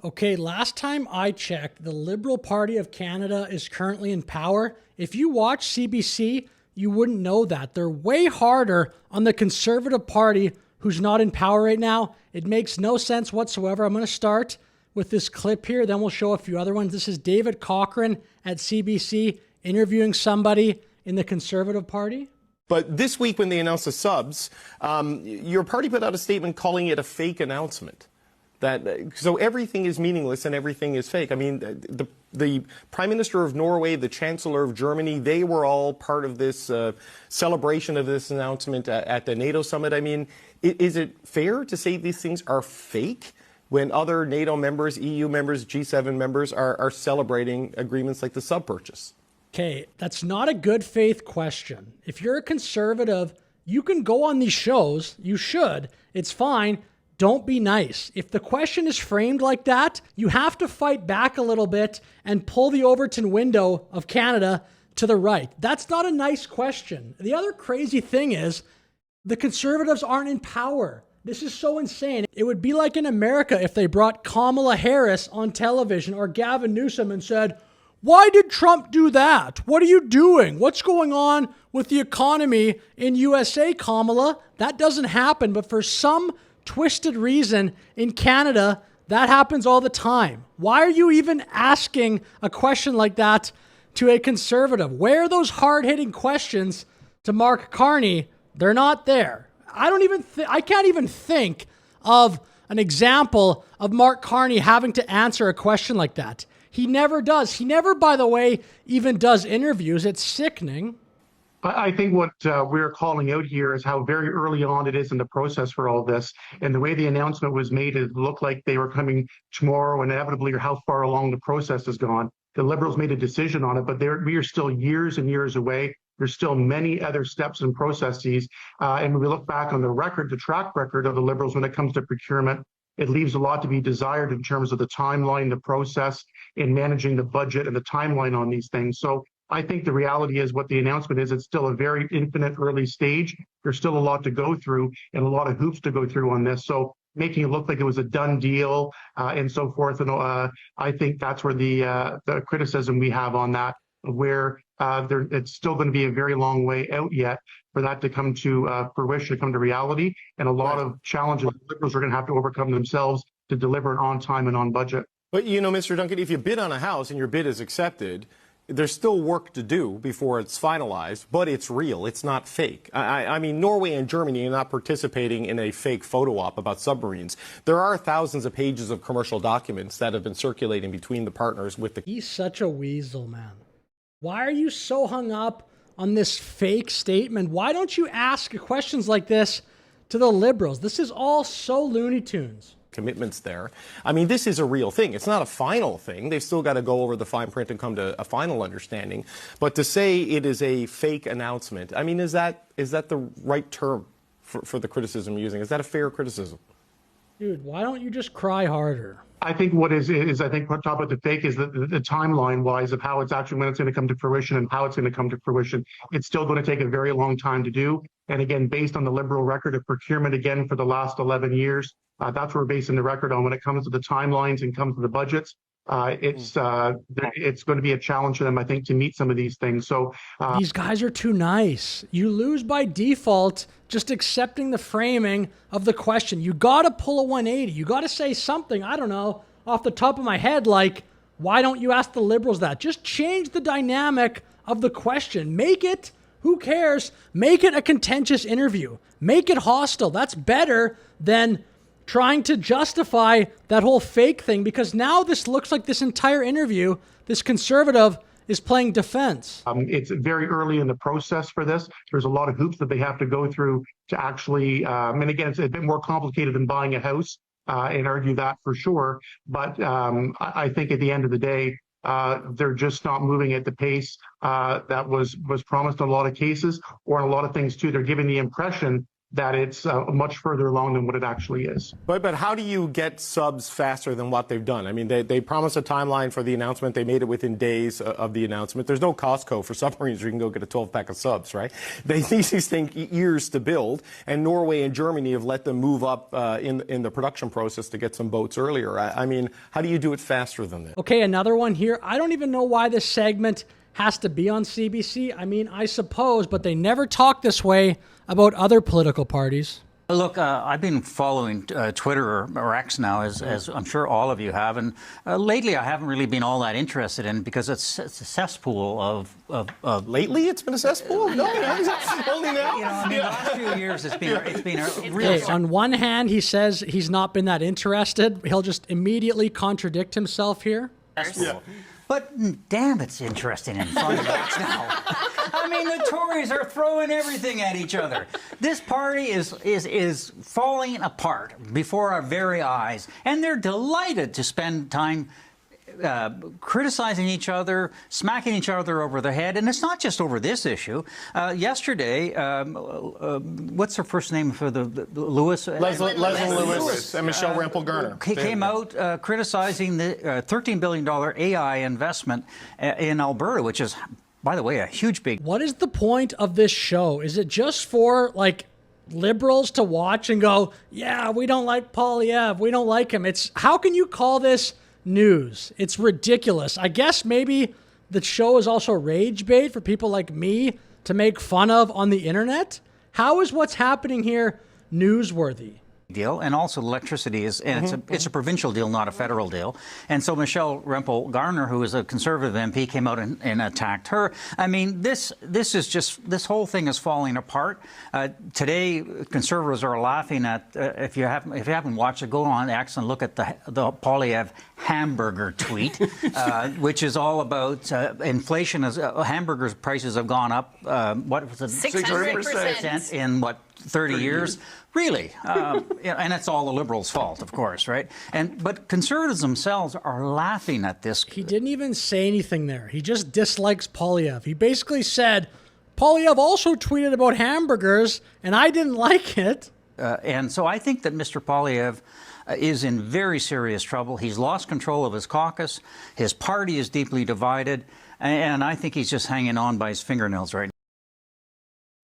Okay, last time I checked, the Liberal Party of Canada is currently in power. If you watch CBC, you wouldn't know that. They're way harder on the Conservative Party who's not in power right now. It makes no sense whatsoever. I'm going to start with this clip here, then we'll show a few other ones. This is David Cochrane at CBC interviewing somebody in the Conservative Party. But this week when they announced the subs, your party put out a statement calling it a fake announcement. So everything is meaningless and everything is fake. I mean, the Prime Minister of Norway, the Chancellor of Germany, they were all part of this celebration of this announcement at the NATO summit. I mean, is it fair to say these things are fake when other NATO members, EU members, G7 members are celebrating agreements like the sub purchase? Okay, that's not a good faith question. If you're a conservative, you can go on these shows. You should. It's fine. Don't be nice. If the question is framed like that, you have to fight back a little bit and pull the Overton window of Canada to the right. That's not a nice question. The other crazy thing is the Conservatives aren't in power. This is so insane. It would be like in America if they brought Kamala Harris on television or Gavin Newsom and said, "Why did Trump do that? What are you doing? What's going on with the economy in USA, Kamala?" That doesn't happen, but for some twisted reason in Canada, that happens all the time. Why are you even asking a question like that to a conservative? Where are those hard-hitting questions to Mark Carney? They're not there. I can't even think of an example of Mark Carney having to answer a question like that. He never does. He never, by the way, even does interviews. It's sickening. I think what we're calling out here is how very early on it is in the process for all this. And the way the announcement was made, it looked like they were coming tomorrow inevitably, or how far along the process has gone. The Liberals made a decision on it, but we are still years and years away. There's still many other steps and processes. And when we look back on the track record of the Liberals when it comes to procurement, it leaves a lot to be desired in terms of the timeline, the process in managing the budget and the timeline on these things. So I think the reality is what the announcement is, it's still a very infinite early stage. There's still a lot to go through and a lot of hoops to go through on this. So making it look like it was a done deal and so forth. And I think that's where the criticism we have on that, where it's still going to be a very long way out yet for that to come to fruition, to come to reality. And a lot of challenges the Liberals are going to have to overcome themselves to deliver it on time and on budget. But, you know, Mr. Duncan, if you bid on a house and your bid is accepted, there's still work to do before it's finalized, but it's real. It's not fake. I mean, Norway and Germany are not participating in a fake photo op about submarines. There are thousands of pages of commercial documents that have been circulating between the partners with the... He's such a weasel, man. Why are you so hung up on this fake statement? Why don't you ask questions like this to the Liberals? This is all so Looney Tunes. Commitments there. I mean, this is a real thing. It's not a final thing. They've still got to go over the fine print and come to a final understanding. But to say it is a fake announcement, I mean, is that the right term for the criticism you're using? Is that a fair criticism? Dude, why don't you just cry harder? I think what is I think what top of the fake is the timeline wise of how it's actually, when it's going to come to fruition and how it's going to come to fruition. It's still going to take a very long time to do. And again, based on the Liberal record of procurement, again, for the last 11 years, that's what we're basing the record on when it comes to the timelines and comes to the budgets. It's going to be a challenge for them, I think, to meet some of these things. So these guys are too nice. You lose by default just accepting the framing of the question. You got to pull a 180. You got to say something, I don't know, off the top of my head, like, why don't you ask the Liberals that? Just change the dynamic of the question. Make it, who cares? Make it a contentious interview. Make it hostile. That's better than trying to justify that whole fake thing, because now this looks like this entire interview, this conservative is playing defense. It's very early in the process for this. There's a lot of hoops that they have to go through to actually, and again, it's a bit more complicated than buying a house, and argue that for sure. But I think at the end of the day, they're just not moving at the pace that was promised in a lot of cases, or in a lot of things too. They're giving the impression that it's much further along than what it actually is. But how do you get subs faster than what they've done? I mean, they promised a timeline for the announcement. They made it within days of the announcement. There's no Costco for submarines where you can go get a 12-pack of subs, right? These things take years to build, and Norway and Germany have let them move up in the production process to get some boats earlier. I mean, how do you do it faster than this? Okay, another one here. I don't even know why this segment has to be on CBC. I mean, I suppose, but they never talk this way about other political parties. Look, I've been following Twitter or X now, as I'm sure all of you have, and lately I haven't really been all that interested in because it's a cesspool of. Lately, it's been a cesspool. No, only now. You know, in the last few years, it's been a real. Okay, on one hand, he says he's not been that interested. He'll just immediately contradict himself here. Yeah. But damn, it's interesting and fun right now. I mean, the Tories are throwing everything at each other. This party is falling apart before our very eyes, and they're delighted to spend time criticizing each other, smacking each other over the head. And it's not just over this issue. Yesterday, what's her first name for the Lewis? Leslie Lewis and Michelle Rempel-Garner. Came out criticizing the $13 billion AI investment in Alberta, which is, by the way, a huge big. What is the point of this show? Is it just for, like, liberals to watch and go, yeah, we don't like Poilievre, we don't like him? It's, how can you call this news? It's ridiculous. I guess maybe the show is also rage bait for people like me to make fun of on the internet. How is what's happening here newsworthy? Deal, and also electricity is, and it's a provincial deal, not a federal deal. And so Michelle Rempel-Garner, who is a Conservative MP, came out and attacked her. I mean, this is just, this whole thing is falling apart. Today, Conservatives are laughing at, if you haven't watched it, go on X and look at the Poilievre hamburger tweet, which is all about inflation. As hamburgers prices have gone up, what was it? 600% in what, 30 years? Really, and it's all the Liberals' fault, of course, right? But Conservatives themselves are laughing at this. He didn't even say anything there. He just dislikes Poilievre. He basically said, Poilievre also tweeted about hamburgers, and I didn't like it. And so I think that Mr. Poilievre is in very serious trouble. He's lost control of his caucus. His party is deeply divided, and I think he's just hanging on by his fingernails right now.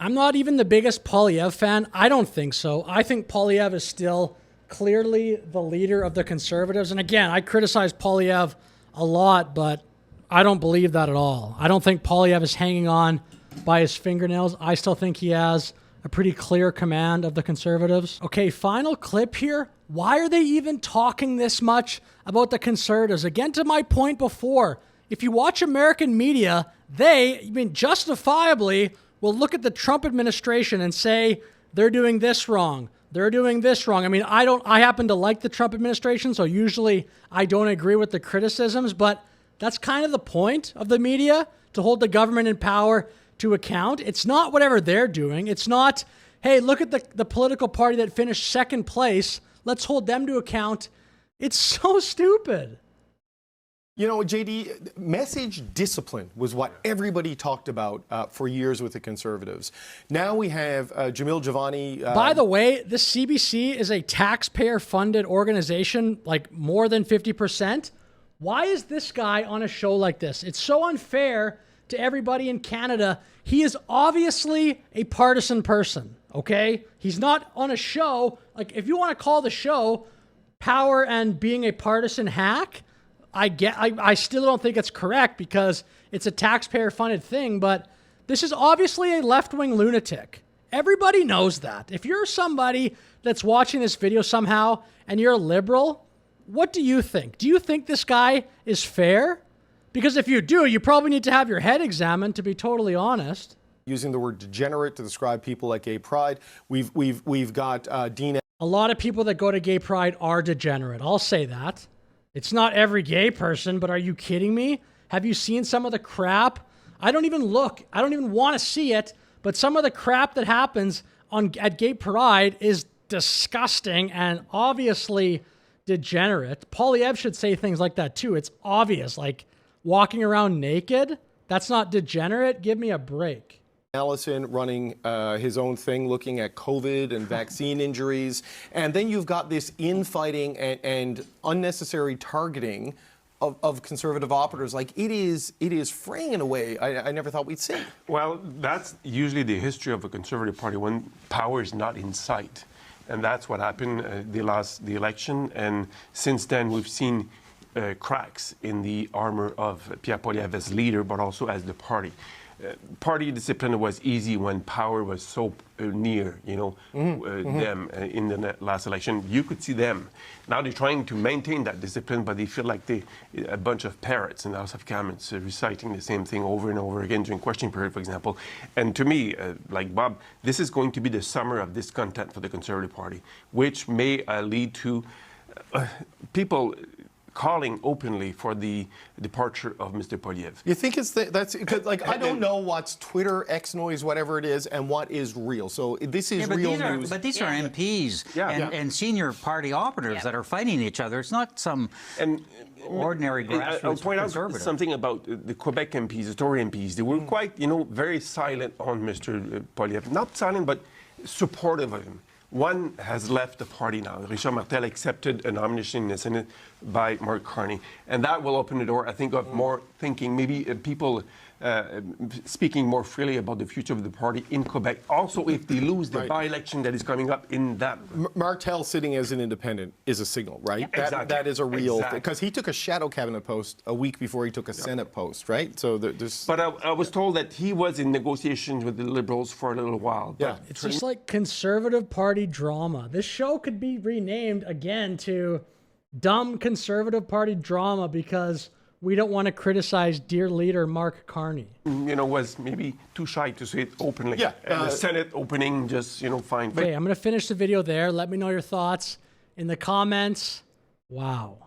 I'm not even the biggest Poilievre fan. I don't think so. I think Poilievre is still clearly the leader of the Conservatives. And again, I criticize Poilievre a lot, but I don't believe that at all. I don't think Poilievre is hanging on by his fingernails. I still think he has a pretty clear command of the Conservatives. Okay, final clip here. Why are they even talking this much about the Conservatives? Again, to my point before, if you watch American media, they, justifiably, will look at the Trump administration and say, they're doing this wrong. They're doing this wrong. I mean, I happen to like the Trump administration, so usually I don't agree with the criticisms, but that's kind of the point of the media, to hold the government in power to account. It's not whatever they're doing. It's not, hey, look at the political party that finished second place. Let's hold them to account. It's so stupid. You know, JD, message discipline was what everybody talked about for years with the Conservatives. Now we have Jamil Javani. By the way, the CBC is a taxpayer-funded organization, like more than 50%. Why is this guy on a show like this? It's so unfair to everybody in Canada. He is obviously a partisan person, okay? He's not on a show. Like, if you want to call the show Power and Being a Partisan Hack, I still don't think it's correct because it's a taxpayer-funded thing, but this is obviously a left-wing lunatic. Everybody knows that. If you're somebody that's watching this video somehow and you're a liberal, what do you think? Do you think this guy is fair? Because if you do, you probably need to have your head examined, to be totally honest. Using the word degenerate to describe people like Gay Pride. We've got Dean. A lot of people that go to Gay Pride are degenerate. I'll say that. It's not every gay person, but are you kidding me? Have you seen some of the crap? I don't even look. I don't even want to see it, but some of the crap that happens at Gay Pride is disgusting and obviously degenerate. Poilievre should say things like that too. It's obvious, like walking around naked. That's not degenerate. Give me a break. Allison running his own thing, looking at COVID and vaccine injuries. And then you've got this infighting and unnecessary targeting of conservative operatives. Like, it is fraying in a way I never thought we'd see. Well, that's usually the history of a Conservative Party when power is not in sight. And that's what happened the election. And since then, we've seen cracks in the armor of Pierre Poilievre as leader, but also as the party. Party discipline was easy when power was so near, them in the last election. You could see them. Now they're trying to maintain that discipline, but they feel like a bunch of parrots in the House of Commons reciting the same thing over and over again during question period, for example. And to me, like Bob, this is going to be the summer of discontent for the Conservative Party, which may lead to people calling openly for the departure of Mr. Poilievre. You think that's because, like, I don't know what's Twitter, X noise, whatever it is, and what is real. So this is real news. But these are MPs and senior party operatives that are fighting each other. It's not some ordinary grassroots I'll point out conservative. something about the Quebec MPs, the Tory MPs. They were quite, very silent on Mr. Poilievre. Not silent, but supportive of him. One has left the party now. Richard Martel accepted a nomination in the Senate by Mark Carney. And that will open the door, I think, of more thinking, maybe people speaking more freely about the future of the party in Quebec. Also, if they lose the by-election that is coming up in that. Martel sitting as an independent is a signal, right? Yep. Exactly. That is a real thing. Exactly. Because he took a shadow cabinet post a week before he took a Senate post, right? So there's. But I was told that he was in negotiations with the Liberals for a little while. Yeah. It's just like Conservative Party drama. This show could be renamed again to Dumb Conservative Party Drama because we don't want to criticize dear leader Mark Carney. Was maybe too shy to say it openly. Yeah. And the Senate opening just, fine. Okay, I'm going to finish the video there. Let me know your thoughts in the comments. Wow.